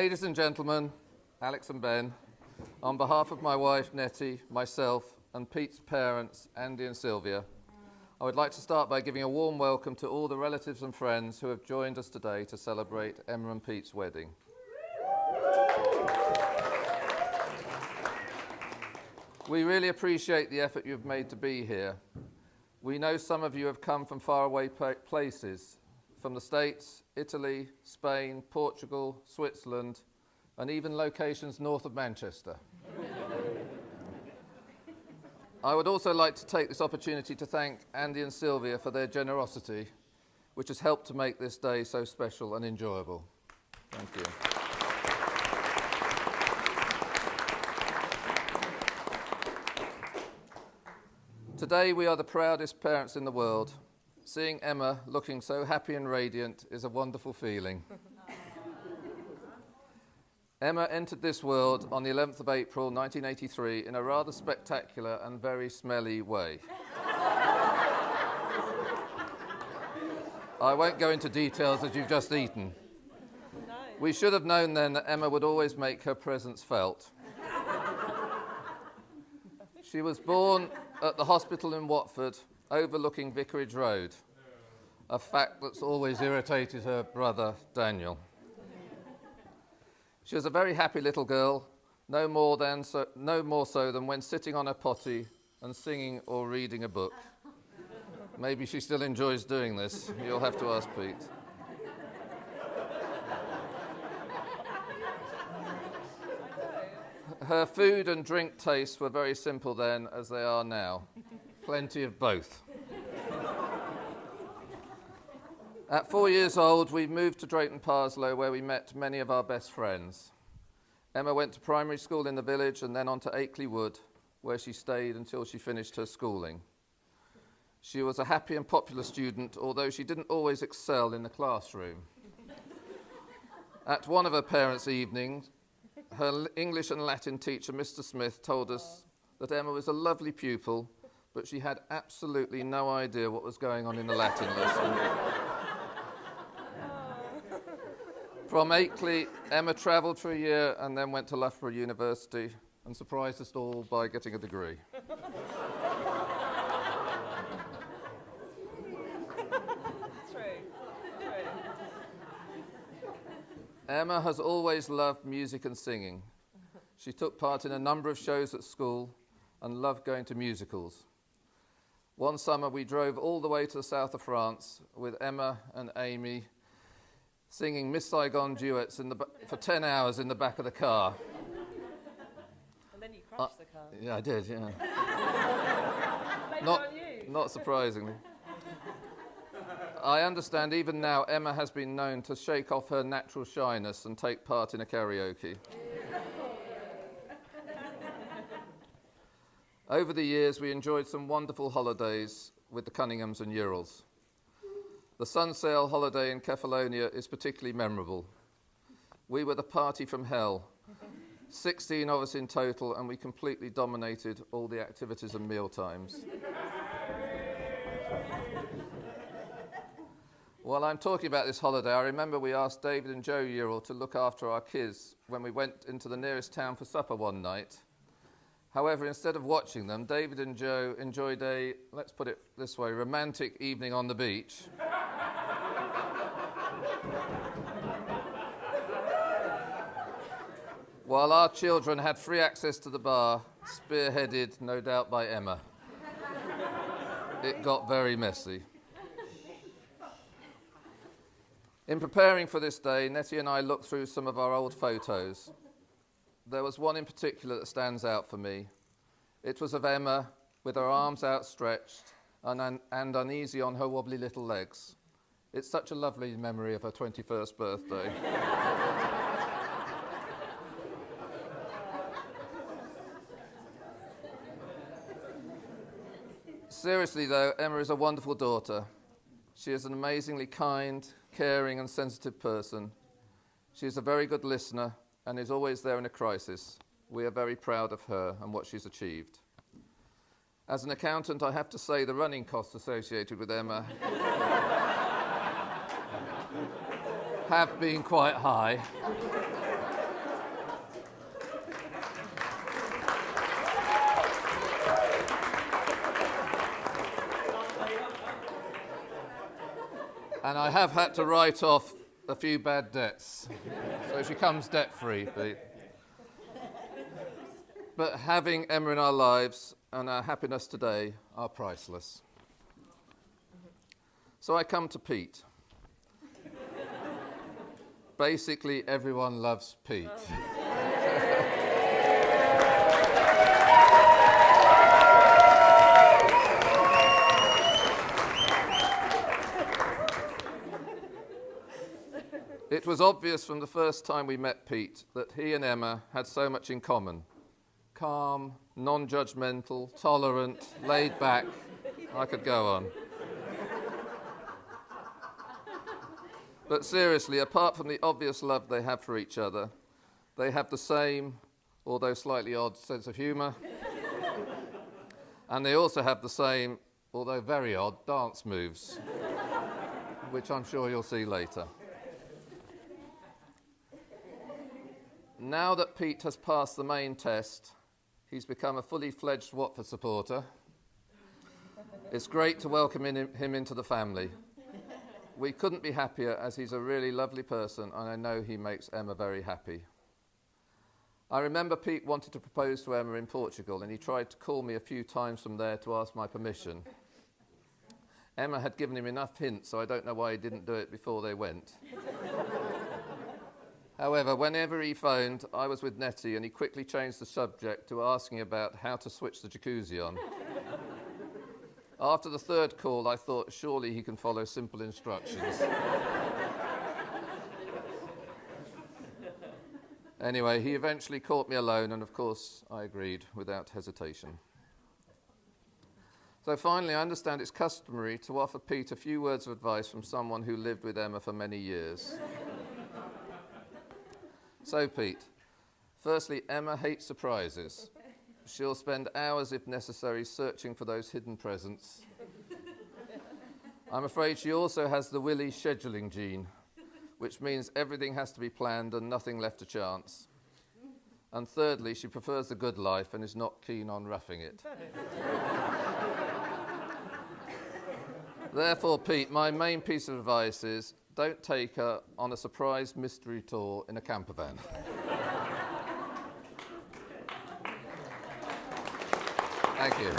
Ladies and gentlemen, Alex and Ben, on behalf of my wife Nettie, myself, and Pete's parents, Andy and Sylvia, I would like to start by giving a warm welcome to all the relatives and friends who have joined us today to celebrate Emma and Pete's wedding. We really appreciate the effort you've made to be here. We know some of you have come from faraway places, from the States, Italy, Spain, Portugal, Switzerland, and even locations north of Manchester. I would also like to take this opportunity to thank Andy and Sylvia for their generosity, which has helped to make this day so special and enjoyable. Thank you. Today we are the proudest parents in the world. Seeing Emma looking so happy and radiant is a wonderful feeling. Emma entered this world on the 11th of April 1983 in a rather spectacular and very smelly way. I won't go into details as you've just eaten. No. We should have known then that Emma would always make her presence felt. She was born at the hospital in Watford, overlooking Vicarage Road, a fact that's always irritated her brother Daniel. She was a very happy little girl, no more so than when sitting on her potty and singing or reading a book. Maybe she still enjoys doing this. You'll have to ask Pete. Her food and drink tastes were very simple then, as they are now. Plenty of both. At 4 years old, we moved to Drayton Parslow, where we met many of our best friends. Emma went to primary school in the village and then on to Akeley Wood, where she stayed until she finished her schooling. She was a happy and popular student, although she didn't always excel in the classroom. At one of her parents' evenings, her English and Latin teacher, Mr. Smith, told us that Emma was a lovely pupil, but she had absolutely no idea what was going on in the Latin lesson. From Akeley, Emma travelled for a year and then went to Loughborough University and surprised us all by getting a degree. Emma has always loved music and singing. She took part in a number of shows at school and loved going to musicals. One summer we drove all the way to the south of France with Emma and Amy singing Miss Saigon duets for 10 hours in the back of the car. And then you crashed the car. Yeah, I did, yeah. Not surprisingly. I understand even now Emma has been known to shake off her natural shyness and take part in a karaoke. Over the years, we enjoyed some wonderful holidays with the Cunninghams and Urals. The Sunsail holiday in Kefalonia is particularly memorable. We were the party from hell, 16 of us in total, and we completely dominated all the activities and meal times. While I'm talking about this holiday, I remember we asked David and Joe Ural to look after our kids when we went into the nearest town for supper one night. However, instead of watching them, David and Joe enjoyed a, let's put it this way, romantic evening on the beach. While our children had free access to the bar, spearheaded, no doubt, by Emma. It got very messy. In preparing for this day, Nettie and I looked through some of our old photos. There was one in particular that stands out for me. It was of Emma with her arms outstretched and uneasy on her wobbly little legs. It's such a lovely memory of her 21st birthday. Seriously though, Emma is a wonderful daughter. She is an amazingly kind, caring and sensitive person. She is a very good listener and is always there in a crisis. We are very proud of her and what she's achieved. As an accountant, I have to say the running costs associated with Emma have been quite high. And I have had to write off a few bad debts. So she comes debt-free, Pete. But having Emma in our lives and our happiness today are priceless. So I come to Pete. Basically, everyone loves Pete. It was obvious from the first time we met Pete that he and Emma had so much in common. Calm, non-judgmental, tolerant, laid back. I could go on. But seriously, apart from the obvious love they have for each other, they have the same, although slightly odd, sense of humour. And they also have the same, although very odd, dance moves, which I'm sure you'll see later. Now that Pete has passed the main test, he's become a fully fledged Watford supporter. It's great to welcome him into the family. We couldn't be happier, as he's a really lovely person, and I know he makes Emma very happy. I remember Pete wanted to propose to Emma in Portugal, and he tried to call me a few times from there to ask my permission. Emma had given him enough hints, so I don't know why he didn't do it before they went. However, whenever he phoned, I was with Nettie, and he quickly changed the subject to asking about how to switch the jacuzzi on. After the third call, I thought surely he can follow simple instructions. Anyway, he eventually caught me alone, and of course, I agreed without hesitation. So finally, I understand it's customary to offer Pete a few words of advice from someone who lived with Emma for many years. So, Pete, firstly, Emma hates surprises. She'll spend hours, if necessary, searching for those hidden presents. I'm afraid she also has the Willy scheduling gene, which means everything has to be planned and nothing left to chance. And thirdly, she prefers the good life and is not keen on roughing it. Therefore, Pete, my main piece of advice is don't take her on a surprise mystery tour in a camper van. Thank you.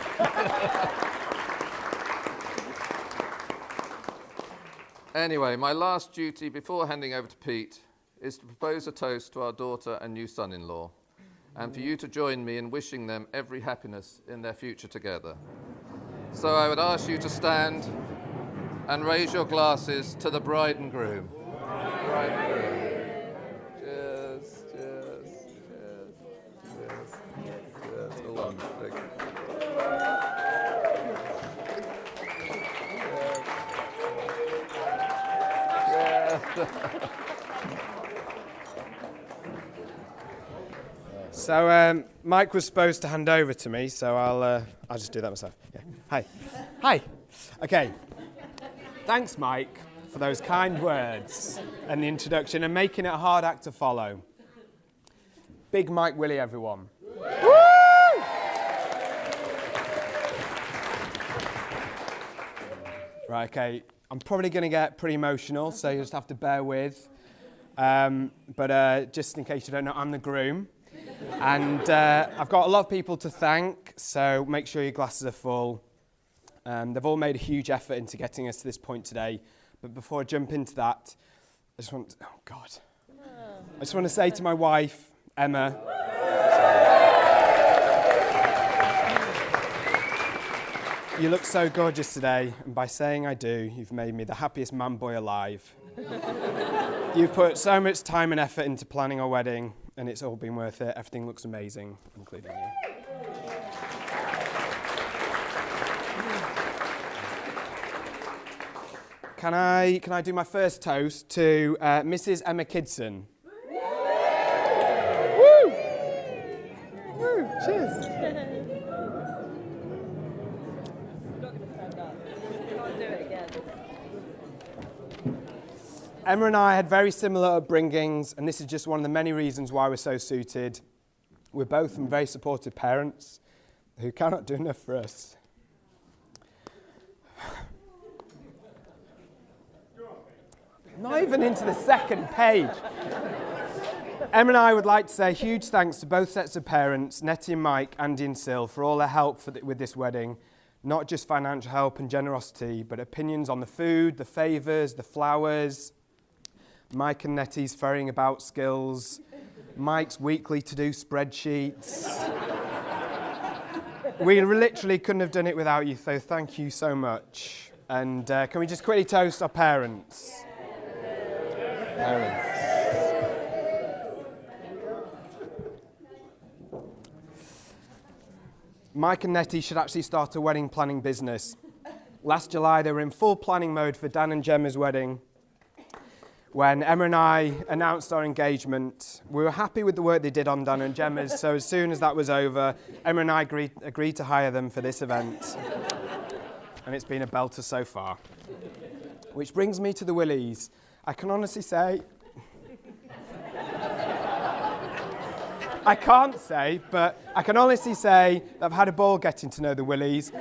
Anyway, my last duty before handing over to Pete is to propose a toast to our daughter and new son-in-law, and for you to join me in wishing them every happiness in their future together. So I would ask you to stand and raise your glasses to the bride and groom. Bride and groom. Cheers, cheers, cheers, cheers, cheers. All on. Thank you. So Mike was supposed to hand over to me, so I'll just do that myself. Yeah. Hi. Okay. Thanks, Mike, for those kind words and the introduction and making it a hard act to follow. Big Mike Willie, everyone. Woo! Right, okay. I'm probably going to get pretty emotional, so you just have to bear with. But just in case you don't know, I'm the groom. And I've got a lot of people to thank, so make sure your glasses are full. They've all made a huge effort into getting us to this point today. But before I jump into that, I just want to say to my wife, Emma, you look so gorgeous today, and by saying I do, you've made me the happiest man boy alive. You've put so much time and effort into planning our wedding, and it's all been worth it. Everything looks amazing, including you. Can I do my first toast to Mrs. Emma Kidson? Woo! Woo! Cheers. Emma and I had very similar upbringings, and this is just one of the many reasons why we're so suited. We're both from very supportive parents who cannot do enough for us. Not even into the second page. Emma and I would like to say a huge thanks to both sets of parents, Nettie and Mike, Andy and Sil, for all their help with this wedding. Not just financial help and generosity, but opinions on the food, the favours, the flowers, Mike and Nettie's ferrying about skills, Mike's weekly to-do spreadsheets. We literally couldn't have done it without you, so thank you so much. And can we just quickly toast our parents? Parents. Mike and Nettie should actually start a wedding planning business. Last July, they were in full planning mode for Dan and Gemma's wedding. When Emma and I announced our engagement, we were happy with the work they did on Dan and Gemma's, so as soon as that was over, Emma and I agreed to hire them for this event. And it's been a belter so far. Which brings me to the Willies. I can honestly say... I can't say, but I can honestly say that I've had a ball getting to know the Willies.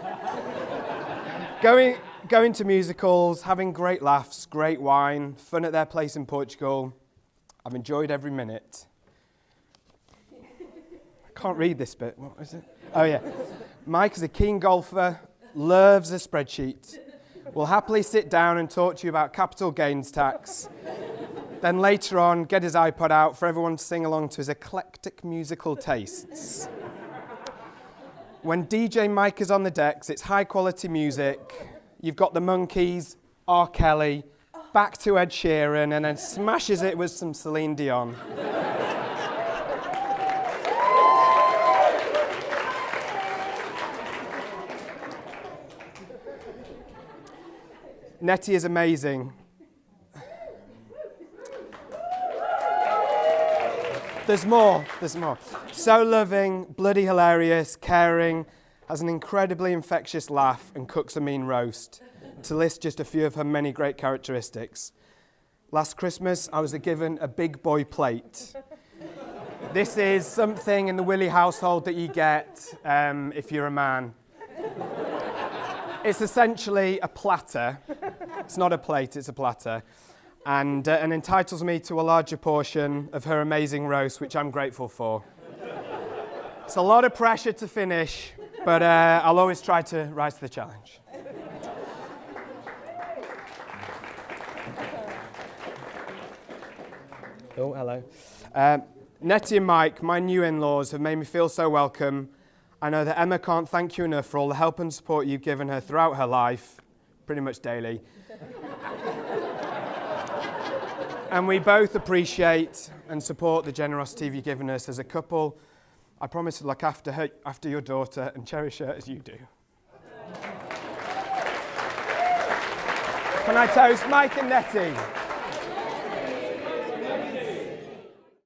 Going to musicals, having great laughs, great wine, fun at their place in Portugal. I've enjoyed every minute. I can't read this bit. What is it? Oh, yeah. Mike is a keen golfer, loves a spreadsheet, will happily sit down and talk to you about capital gains tax. Then later on, get his iPod out for everyone to sing along to his eclectic musical tastes. When DJ Mike is on the decks, it's high-quality music. You've got the Monkees, R. Kelly, back to Ed Sheeran, and then smashes it with some Celine Dion. Nettie is amazing. There's more. So loving, bloody hilarious, caring, has an incredibly infectious laugh and cooks a mean roast, to list just a few of her many great characteristics. Last Christmas, I was given a big boy plate. This is something in the Willie household that you get if you're a man. It's essentially a platter. It's not a plate, it's a platter. And entitles me to a larger portion of her amazing roast, which I'm grateful for. It's a lot of pressure to finish, but I'll always try to rise to the challenge. Oh, hello. Nettie and Mike, my new in-laws, have made me feel so welcome. I know that Emma can't thank you enough for all the help and support you've given her throughout her life, pretty much daily. And we both appreciate and support the generosity you've given us as a couple. I promise to look after your daughter and cherish her as you do. Can I toast Mike and Nettie?